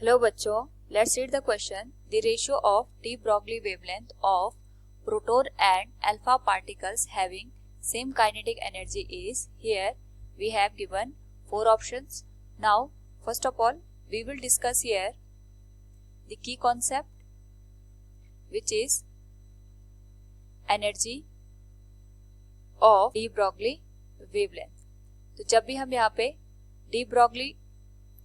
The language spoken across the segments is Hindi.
हेलो बच्चों, let's read the question. The ratio of de Broglie wavelength of proton and alpha particles having same kinetic energy is. Here we have given four options. Now first of all we will discuss here the key concept, which is energy of D Broglie wavelength. तो जब भी हम यहाँ पे डी ब्रॉगली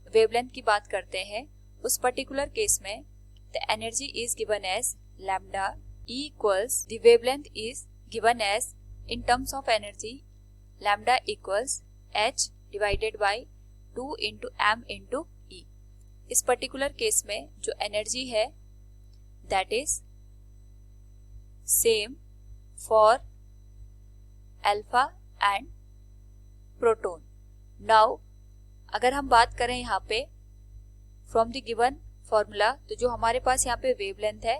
वेवलेंथ की बात करते हैं, उस पर्टिकुलर केस में the energy is given as lambda E equals the wavelength is given as in terms of energy lambda equals h divided by 2 into M into E. इस पर्टिकुलर केस में जो एनर्जी है that is same for alpha and proton. Now अगर हम बात करें यहाँ पे फ्रॉम द गिवन फॉर्मूला, तो जो हमारे पास यहाँ पे वेवलेंथ है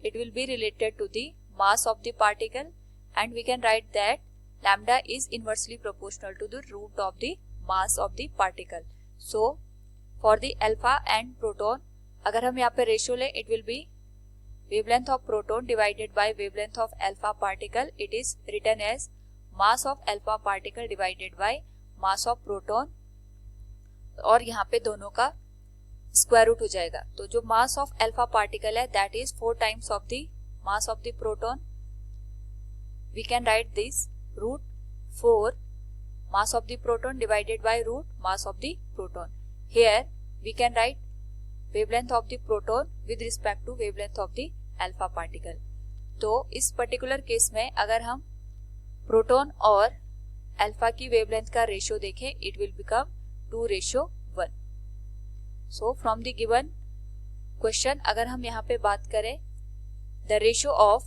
it will be related to the mass of the particle and we can write that lambda is inversely proportional to the root of the mass of the particle. So for the alpha and proton अगर हम यहाँ पे रेशियो लें, it will be wavelength of proton divided by wavelength of alpha particle. It is written as mass of alpha particle divided by mass of proton, और यहाँ पे दोनों का स्क्वायर रूट हो जाएगा। तो जो मास ऑफ अल्फा पार्टिकल है that is 4 times of the mass of the proton. We can write this root 4 mass of the proton divided by root mass of the proton. Here we can write wavelength of the proton with respect to wavelength of the alpha particle. तो इस पर्टिकुलर केस में अगर हम प्रोटॉन और अल्फा की वेवलेंथ का रेशियो देखें, it will become 2:1। So from the given question अगर हम यहाँ पे बात करें the ratio of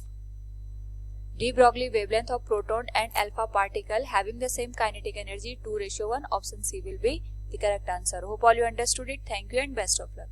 de Broglie wavelength of proton and alpha particle having the same kinetic energy 2:1, option C will be the correct answer. Hope all you understood it. Thank you and best of luck.